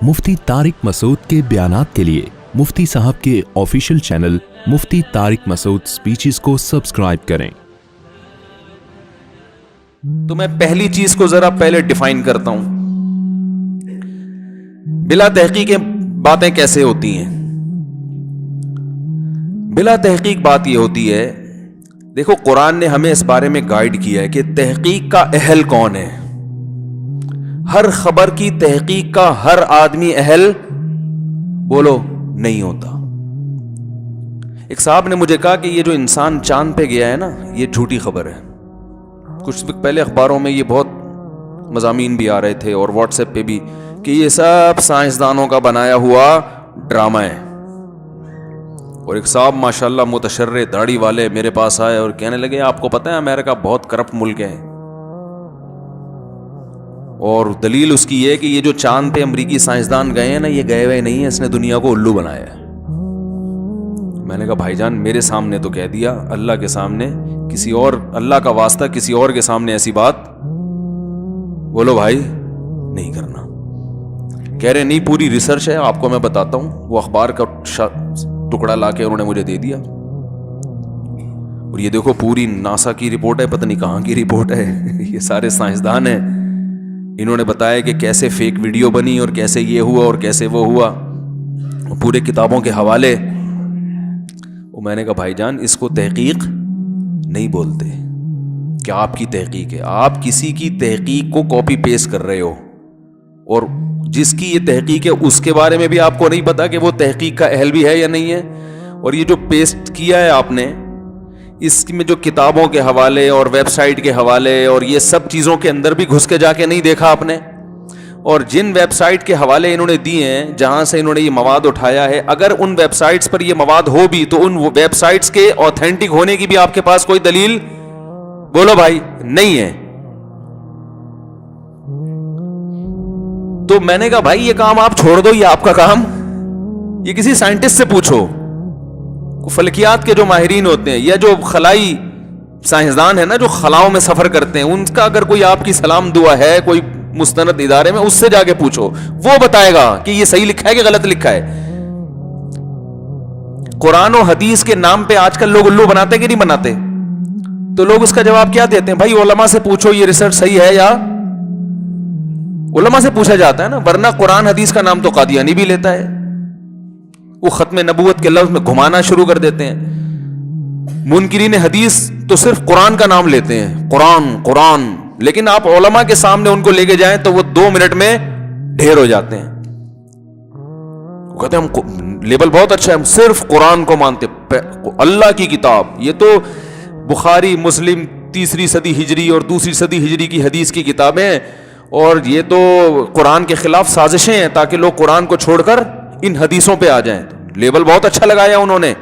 مفتی طارق مسعود کے بیانات کے لیے مفتی صاحب کے آفیشیل چینل مفتی طارق مسعود سپیچز کو سبسکرائب کریں۔ تو میں پہلی چیز کو ذرا پہلے ڈیفائن کرتا ہوں، بلا تحقیق باتیں کیسے ہوتی ہیں۔ بلا تحقیق بات یہ ہوتی ہے، دیکھو قرآن نے ہمیں اس بارے میں گائیڈ کیا ہے کہ تحقیق کا اہل کون ہے۔ ہر خبر کی تحقیق کا ہر آدمی اہل بولو نہیں ہوتا۔ ایک صاحب نے مجھے کہا کہ یہ جو انسان چاند پہ گیا ہے نا، یہ جھوٹی خبر ہے۔ کچھ وقت پہلے اخباروں میں یہ بہت مضامین بھی آ رہے تھے اور واٹس ایپ پہ بھی کہ یہ سب سائنسدانوں کا بنایا ہوا ڈرامہ ہے۔ اور ایک صاحب ماشاءاللہ متشرع داڑھی والے میرے پاس آئے اور کہنے لگے آپ کو پتہ ہے امریکہ بہت کرپٹ ملک ہے، اور دلیل اس کی یہ کہ یہ جو چاند پہ امریکی سائنسدان گئے ہیں نا، یہ گئے ہوئے نہیں ہیں، اس نے دنیا کو الو بنایا ہے۔ میں نے کہا بھائی جان میرے سامنے تو کہہ دیا، اللہ کے سامنے کسی اور، اللہ کا واسطہ کسی اور کے سامنے ایسی بات بولو بھائی نہیں کرنا۔ کہہ رہے نہیں پوری ریسرچ ہے، آپ کو میں بتاتا ہوں۔ وہ اخبار کا ٹکڑا لا کے انہوں نے مجھے دے دیا، اور یہ دیکھو پوری ناسا کی رپورٹ ہے، پتہ نہیں کہاں کی رپورٹ ہے، یہ سارے سائنسدان ہیں، انہوں نے بتایا کہ کیسے فیک ویڈیو بنی اور کیسے یہ ہوا اور کیسے وہ ہوا، پورے کتابوں کے حوالے۔ اور میں نے کہا بھائی جان اس کو تحقیق نہیں بولتے۔ کیا آپ کی تحقیق ہے؟ آپ کسی کی تحقیق کو کاپی پیسٹ کر رہے ہو، اور جس کی یہ تحقیق ہے اس کے بارے میں بھی آپ کو نہیں پتا کہ وہ تحقیق کا اہل بھی ہے یا نہیں ہے۔ اور یہ جو پیسٹ کیا ہے آپ نے، اس میں جو کتابوں کے حوالے اور ویب سائٹ کے حوالے اور یہ سب چیزوں کے اندر بھی گھس کے جا کے نہیں دیکھا آپ نے، اور جن ویب سائٹ کے حوالے انہوں نے دیے ہیں جہاں سے انہوں نے یہ مواد اٹھایا ہے، اگر ان ویب سائٹس پر یہ مواد ہو بھی تو ان ویب سائٹس کے اوتھینٹک ہونے کی بھی آپ کے پاس کوئی دلیل بولو بھائی نہیں ہے۔ تو میں نے کہا بھائی یہ کام آپ چھوڑ دو، یہ آپ کا کام، یہ کسی سائنٹسٹ سے پوچھو، فلکیات کے جو ماہرین ہوتے ہیں یا جو خلائی سائنسدان ہیں نا، جو خلاؤں میں سفر کرتے ہیں، ان کا اگر کوئی آپ کی سلام دعا ہے کوئی مستند ادارے میں، اس سے جا کے پوچھو، وہ بتائے گا کہ یہ صحیح لکھا ہے کہ غلط لکھا ہے۔ قرآن و حدیث کے نام پہ آج کل لوگ الو بناتے کہ نہیں بناتے؟ تو لوگ اس کا جواب کیا دیتے ہیں؟ بھائی علماء سے پوچھو یہ ریسرچ صحیح ہے، یا علماء سے پوچھا جاتا ہے نا، ورنہ قرآن حدیث کا نام تو قادیانی بھی لیتا ہے، وہ ختم نبوت کے لفظ میں گھمانا شروع کر دیتے ہیں۔ منکرین حدیث تو صرف قرآن کا نام لیتے ہیں، قرآن قرآن، لیکن آپ علماء کے سامنے ان کو لے کے جائیں تو وہ 2 منٹ میں ڈھیر ہو جاتے ہیں۔ وہ کہتے ہیں ہم لیبل بہت اچھا ہے، ہم صرف قرآن کو مانتے، اللہ کی کتاب، یہ تو بخاری مسلم 3 صدی ہجری اور 2 صدی ہجری کی حدیث کی کتابیں ہیں، اور یہ تو قرآن کے خلاف سازشیں ہیں تاکہ لوگ قرآن کو چھوڑ کر ان حدیثوں پہ آ جائیں۔ لیبل بہت اچھا لگایا انہوں نے۔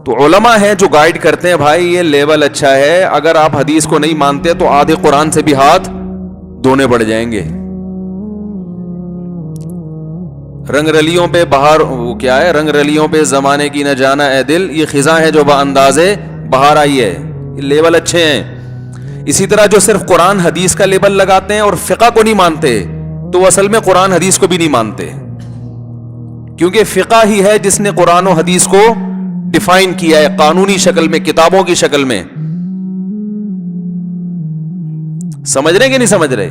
تو علماء ہیں جو گائیڈ کرتے ہیں، بھائی یہ لیبل اچھا ہے، اگر آپ حدیث کو نہیں مانتے تو آدھے قرآن سے بھی ہاتھ دھونے پڑ جائیں گے۔ رنگ رلیوں پہ بہار، وہ کیا ہے، رنگ رلیوں پہ زمانے کی نہ جانا اے دل، یہ خزاں ہے جو باندازے بہار آئی ہے۔ یہ لیبل اچھے ہیں۔ اسی طرح جو صرف قرآن حدیث کا لیبل لگاتے ہیں اور فقہ کو نہیں مانتے، تو وہ اصل میں قرآن حدیث کو بھی نہیں مانتے، کیونکہ فقہ ہی ہے جس نے قرآن و حدیث کو ڈیفائن کیا ہے قانونی شکل میں، کتابوں کی شکل میں۔ سمجھ رہے کہ نہیں سمجھ رہے؟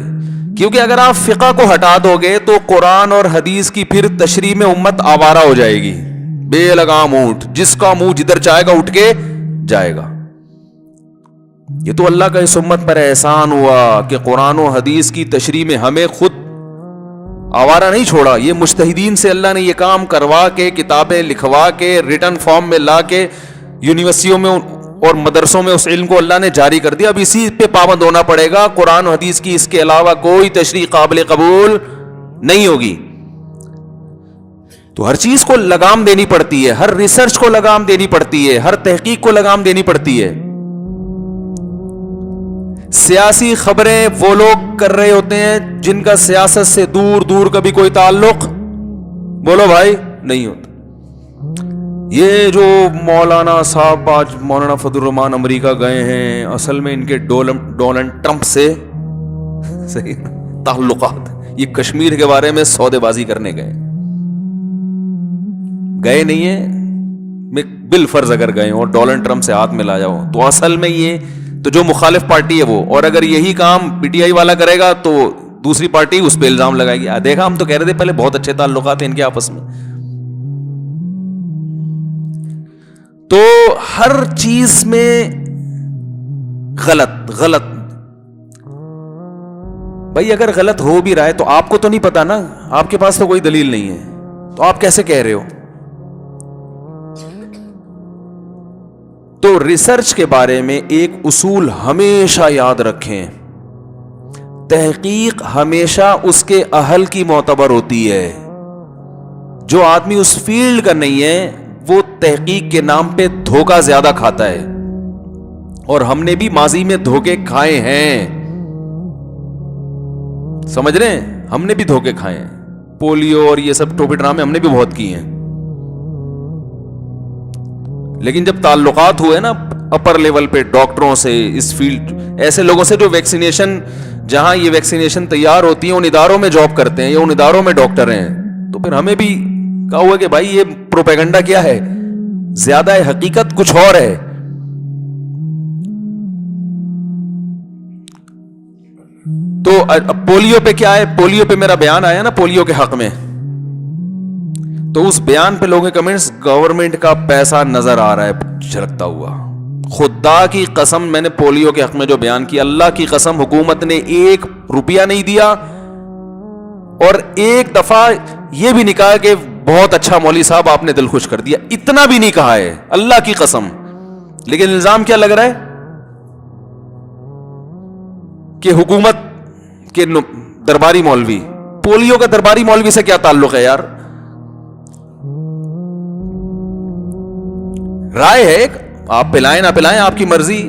کیونکہ اگر آپ فقہ کو ہٹا دو گے تو قرآن اور حدیث کی پھر تشریح میں امت آوارہ ہو جائے گی، بے لگام اونٹ، جس کا منہ جدھر چاہے گا اٹھ کے جائے گا۔ یہ تو اللہ کا اس امت پر احسان ہوا کہ قرآن و حدیث کی تشریح میں ہمیں خود آوارہ نہیں چھوڑا۔ یہ مجتہدین سے اللہ نے یہ کام کروا کے، کتابیں لکھوا کے، ریٹن فارم میں لا کے یونیورسٹیوں میں اور مدرسوں میں اس علم کو اللہ نے جاری کر دیا۔ اب اسی پہ پابند ہونا پڑے گا، قرآن و حدیث کی اس کے علاوہ کوئی تشریح قابل قبول نہیں ہوگی۔ تو ہر چیز کو لگام دینی پڑتی ہے، ہر ریسرچ کو لگام دینی پڑتی ہے، ہر تحقیق کو لگام دینی پڑتی ہے۔ سیاسی خبریں وہ لوگ کر رہے ہوتے ہیں جن کا سیاست سے دور دور کا بھی کوئی تعلق بولو بھائی نہیں ہوتا۔ یہ جو مولانا صاحب آج مولانا فضل الرحمان امریکہ گئے ہیں، اصل میں ان کے ڈونلڈ ٹرمپ سے صحیح تعلقات، یہ کشمیر کے بارے میں سودے بازی کرنے گئے نہیں ہیں. میں بالفرض اگر گئے ہوں اور ڈونلڈ ٹرمپ سے ہاتھ ملا جاؤ تو اصل میں یہ تو جو مخالف پارٹی ہے وہ, اور اگر یہی کام پی ٹی آئی والا کرے گا تو دوسری پارٹی اس پہ الزام لگائے گی. دیکھا, ہم تو کہہ رہے تھے پہلے بہت اچھے تعلقات ہیں ان کے آپس میں. تو ہر چیز میں غلط بھائی, اگر غلط ہو بھی رہا ہے تو آپ کو تو نہیں پتا نا, آپ کے پاس تو کوئی دلیل نہیں ہے, تو آپ کیسے کہہ رہے ہو؟ تو ریسرچ کے بارے میں ایک اصول ہمیشہ یاد رکھیں, تحقیق ہمیشہ اس کے اہل کی معتبر ہوتی ہے. جو آدمی اس فیلڈ کا نہیں ہے وہ تحقیق کے نام پہ دھوکہ زیادہ کھاتا ہے, اور ہم نے بھی ماضی میں دھوکے کھائے ہیں, سمجھ رہے ہیں, ہم نے بھی دھوکے کھائے ہیں. پولیو اور یہ سب ٹوپی ڈرامے ہم نے بھی بہت کیے ہیں. لیکن جب تعلقات ہوئے نا اپر لیول پہ ڈاکٹروں سے, اس فیلڈ ایسے لوگوں سے جو ویکسینیشن, جہاں یہ ویکسینیشن تیار ہوتی ہے ان اداروں میں جاب کرتے ہیں یا ان اداروں میں ڈاکٹر ہیں, تو پھر ہمیں بھی کہا ہوا کہ بھائی یہ پروپیگنڈا کیا ہے, زیادہ ہے, حقیقت کچھ اور ہے. تو پولیو پہ کیا ہے, پولیو پہ میرا بیان آیا نا پولیو کے حق میں, تو اس بیان پہ لوگوں کے کمنٹس, گورنمنٹ کا پیسہ نظر آ رہا ہے جھلکتا ہوا. خدا کی قسم, میں نے پولیو کے حق میں جو بیان کیا, اللہ کی قسم حکومت نے 1 روپیہ نہیں دیا, اور ایک دفعہ یہ بھی نہیں کہا کہ بہت اچھا مولوی صاحب آپ نے دل خوش کر دیا, اتنا بھی نہیں کہا ہے اللہ کی قسم. لیکن الزام کیا لگ رہا ہے کہ حکومت کے درباری مولوی, پولیو کا درباری مولوی سے کیا تعلق ہے یار؟ رائے ہے ایک, آپ پلائیں نہ پلائیں آپ کی مرضی.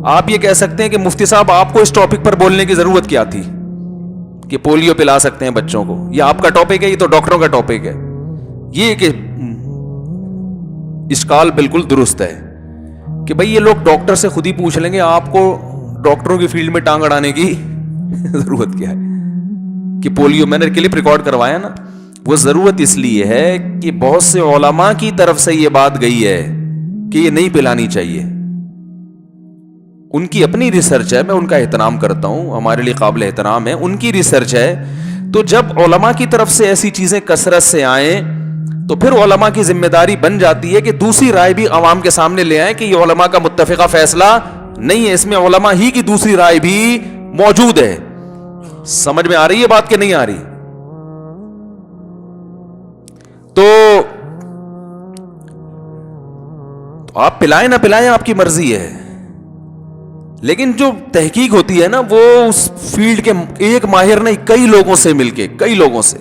آپ یہ کہہ سکتے ہیں کہ مفتی صاحب آپ کو اس ٹاپک پر بولنے کی ضرورت کیا تھی کہ پولیو پلا سکتے ہیں بچوں کو, یہ آپ کا ٹاپک ہے, یہ تو ڈاکٹروں کا ٹاپک ہے. یہ کہ اشکال بالکل درست ہے کہ بھئی یہ لوگ ڈاکٹر سے خود ہی پوچھ لیں گے, آپ کو ڈاکٹروں کی فیلڈ میں ٹانگ اڑانے کی ضرورت کیا ہے کہ پولیو, میں نے کلپ ریکارڈ کروایا نا, وہ ضرورت اس لیے ہے کہ بہت سے علماء کی طرف سے یہ بات گئی ہے کہ یہ نہیں پلانی چاہیے. ان کی اپنی ریسرچ ہے, میں ان کا احترام کرتا ہوں, ہمارے لیے قابل احترام ہے, ان کی ریسرچ ہے. تو جب علماء کی طرف سے ایسی چیزیں کثرت سے آئیں تو پھر علماء کی ذمہ داری بن جاتی ہے کہ دوسری رائے بھی عوام کے سامنے لے آئیں کہ یہ علماء کا متفقہ فیصلہ نہیں ہے, اس میں علماء ہی کی دوسری رائے بھی موجود ہے. سمجھ میں آ رہی ہے بات کہ نہیں آ رہی؟ تو آپ پلائیں نہ پلائیں آپ کی مرضی ہے, لیکن جو تحقیق ہوتی ہے نا وہ اس فیلڈ کے ایک ماہر نہیں, کئی لوگوں سے مل کے, کئی لوگوں سے.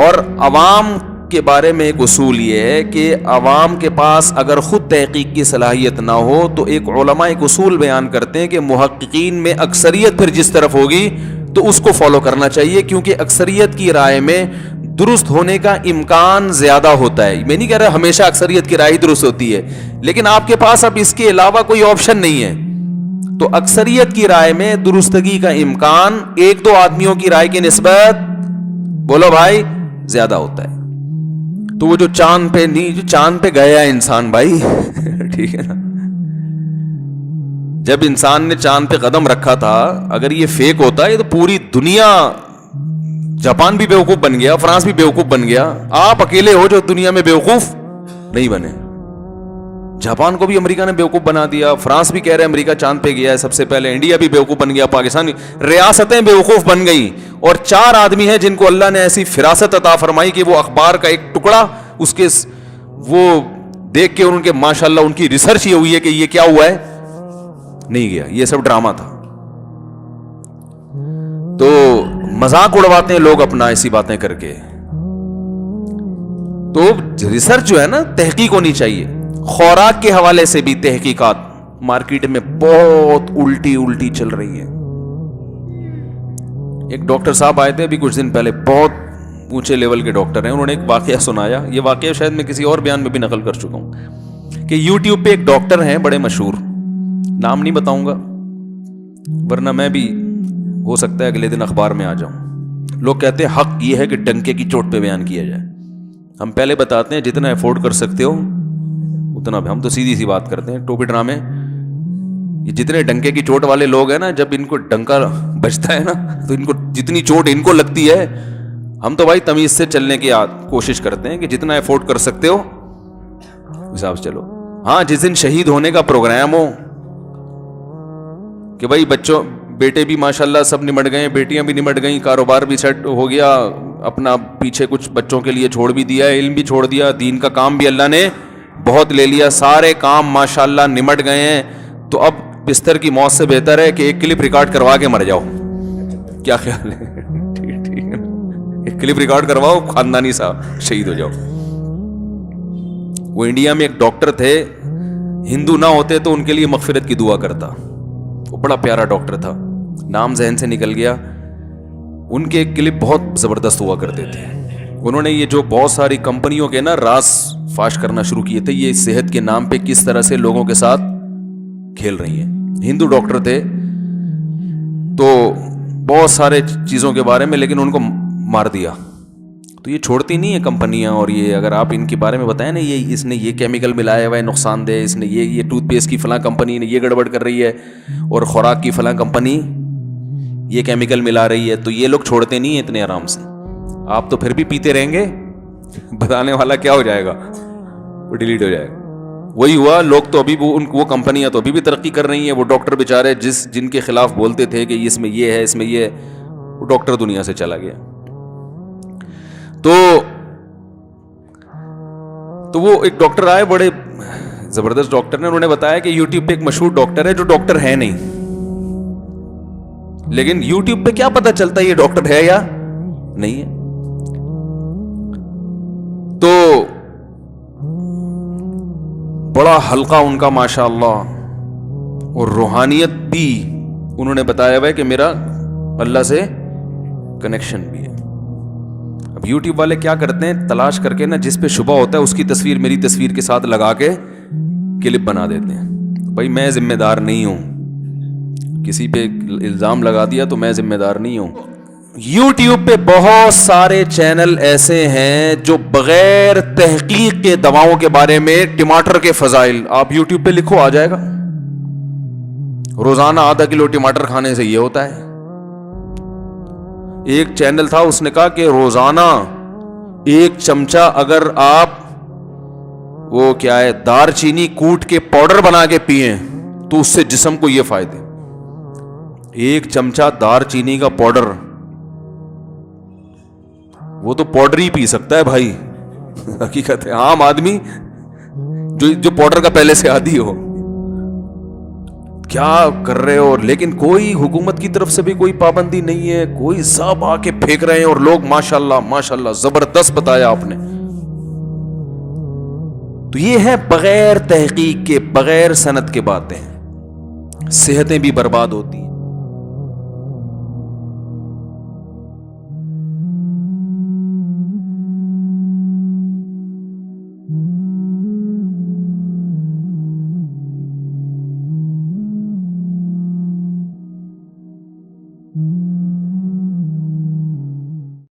اور عوام کے بارے میں ایک اصول یہ ہے کہ عوام کے پاس اگر خود تحقیق کی صلاحیت نہ ہو تو ایک علماء ایک اصول بیان کرتے ہیں کہ محققین میں اکثریت پھر جس طرف ہوگی تو اس کو فالو کرنا چاہیے, کیونکہ اکثریت کی رائے میں درست ہونے کا امکان زیادہ ہوتا ہے. میں نہیں کہہ رہا ہمیشہ اکثریت کی رائے درست ہوتی ہے, لیکن آپ کے پاس اب اس کے علاوہ کوئی آپشن نہیں ہے, تو اکثریت کی رائے میں درستگی کا امکان 1-2 آدمیوں کی رائے کی نسبت, بولو بھائی, زیادہ ہوتا ہے. تو وہ جو چاند پہ نہیں, جو چاند پہ گیا انسان بھائی ٹھیک ہے نا, جب انسان نے چاند پہ قدم رکھا تھا, اگر یہ فیک ہوتا ہے تو پوری دنیا, جاپان بھی بیوقوف بن گیا, فرانس بھی بیوقوف بن گیا, آپ اکیلے ہو جو دنیا میں بیوقوف نہیں بنے. جاپان کو بھی امریکہ نے بیوقوف بنا دیا, فرانس بھی کہہ رہے امریکہ چاند پہ گیا ہے سب سے پہلے, انڈیا بھی بیوقوف بن گیا, پاکستان بھی, ریاستیں بیوقوف بن گئی. اور 4 آدمی ہیں جن کو اللہ نے ایسی فراست عطا فرمائی کہ وہ اخبار کا ایک ٹکڑا اس کے وہ دیکھ کے, اور ان کے ماشاءاللہ ان کی ریسرچ یہ ہوئی ہے کہ یہ کیا ہوا ہے, نہیں گیا, یہ سب ڈرامہ تھا. تو مذاق اڑواتے ہیں لوگ اپنا ایسی باتیں کر کے. تو ریسرچ جو ہے نا, تحقیق ہونی چاہیے. خوراک کے حوالے سے بھی تحقیقات مارکیٹ میں بہت الٹی چل رہی ہے. ایک ڈاکٹر صاحب آئے تھے ابھی کچھ دن پہلے, بہت اونچے لیول کے ڈاکٹر ہیں, انہوں نے ایک واقعہ سنایا. یہ واقعہ شاید میں کسی اور بیان میں بھی نقل کر چکا ہوں کہ یوٹیوب پہ ایک ڈاکٹر ہیں بڑے مشہور, نام نہیں بتاؤں گا ورنہ میں بھی ہو سکتا ہے اگلے دن اخبار میں آ جاؤں. لوگ کہتے ہیں حق یہ ہے کہ ڈنکے کی چوٹ پہ بیان کیا جائے. ہم پہلے بتاتے ہیں جتنا افورڈ کر سکتے ہو اتنا. ہم تو سیدھی سی بات کرتے ہیں. ٹوپی ڈرامے یہ جتنے ڈنکے کی چوٹ والے لوگ ہیں نا, جب ان کو ڈنکا بجتا ہے نا تو ان کو جتنی چوٹ ان کو لگتی ہے, ہم تو بھائی تمیز سے چلنے کی کوشش کرتے ہیں کہ جتنا افورڈ کر سکتے ہو حساب سے چلو. ہاں جس دن شہید ہونے کا پروگرام ہو کہ بھائی بچوں بیٹے بھی ماشاءاللہ سب نمٹ گئے, بیٹیاں بھی نمٹ گئیں, کاروبار بھی سیٹ ہو گیا, اپنا پیچھے کچھ بچوں کے لیے چھوڑ بھی دیا, علم بھی چھوڑ دیا, دین کا کام بھی اللہ نے بہت لے لیا, سارے کام ماشاءاللہ نمٹ گئے ہیں, تو اب بستر کی موت سے بہتر ہے کہ ایک کلپ ریکارڈ کروا کے مر جاؤ. کیا خیال ہے؟ ٹھیک ہے, ایک کلپ ریکارڈ کرواؤ, خاندانی صاحب شہید ہو جاؤ. وہ انڈیا میں ایک ڈاکٹر تھے, ہندو نہ ہوتے تو ان کے لیے مغفرت کی دعا کرتا. وہ بڑا پیارا ڈاکٹر تھا, نام ذہن سے نکل گیا. ان کے کلپ بہت زبردست ہوا کرتے تھے. انہوں نے یہ جو بہت ساری کمپنیوں کے نا راز فاش کرنا شروع کیے تھے, یہ صحت کے نام پہ کس طرح سے لوگوں کے ساتھ کھیل رہی ہیں. ہندو ڈاکٹر تھے تو بہت سارے چیزوں کے بارے میں, لیکن ان کو مار دیا. تو یہ چھوڑتی نہیں ہے کمپنیاں, اور یہ اگر آپ ان کے بارے میں بتائیں نا, یہ اس نے یہ کیمیکل ملایا ہوا ہے نقصان دہ, اس نے یہ ٹوتھ پیسٹ کی فلاں کمپنی نے یہ گڑبڑ کر رہی ہے, اور خوراک کی فلاں کمپنی یہ کیمیکل ملا رہی ہے, تو یہ لوگ چھوڑتے نہیں ہیں اتنے آرام سے. آپ تو پھر بھی پیتے رہیں گے, بتانے والا کیا ہو جائے گا, وہ ڈیلیٹ ہو جائے گا. وہی ہوا, لوگ تو ابھی وہ کمپنیاں تو ابھی بھی ترقی کر رہی ہیں. وہ ڈاکٹر بیچارے جن کے خلاف بولتے تھے کہ اس میں یہ ہے, اس میں یہ ہے, وہ ڈاکٹر دنیا سے چلا گیا. تو وہ ایک ڈاکٹر آئے, بڑے زبردست ڈاکٹر نے, انہوں نے بتایا کہ یوٹیوب پہ ایک مشہور ڈاکٹر ہے جو ڈاکٹر ہے نہیں, لیکن یوٹیوب پہ کیا پتا چلتا ہے یہ ڈاکٹر ہے یا نہیں ہے. تو بڑا حلقہ ان کا ماشاءاللہ, اور روحانیت بھی انہوں نے بتایا ہوا ہے کہ میرا اللہ سے کنیکشن بھی ہے. اب یوٹیوب والے کیا کرتے ہیں, تلاش کر کے نا جس پہ شبہ ہوتا ہے اس کی تصویر میری تصویر کے ساتھ لگا کے کلپ بنا دیتے ہیں. بھائی میں ذمہ دار نہیں ہوں, کسی پہ الزام لگا دیا تو میں ذمہ دار نہیں ہوں. یوٹیوب پہ بہت سارے چینل ایسے ہیں جو بغیر تحقیق کے دواؤں کے بارے میں, ٹماٹر کے فضائل, آپ یوٹیوب پہ لکھو آ جائے گا. روزانہ آدھا کلو ٹماٹر کھانے سے یہ ہوتا ہے. ایک چینل تھا, اس نے کہا کہ روزانہ 1 چمچہ اگر آپ وہ کیا ہے دار چینی کوٹ کے پاؤڈر بنا کے پیئیں تو اس سے جسم کو یہ فائدے. 1 چمچہ دار چینی کا پاؤڈر, وہ تو پاؤڈر ہی پی سکتا ہے بھائی, حقیقت ہے. عام آدمی جو پاؤڈر کا پہلے سے عادی ہو, کیا کر رہے ہو. لیکن کوئی حکومت کی طرف سے بھی کوئی پابندی نہیں ہے, کوئی سب آ کے پھینک رہے ہیں, اور لوگ ماشاءاللہ ماشاءاللہ زبردست بتایا آپ نے. تو یہ ہے بغیر تحقیق کے, بغیر صنعت کے باتیں, صحتیں بھی برباد ہوتی ہیں.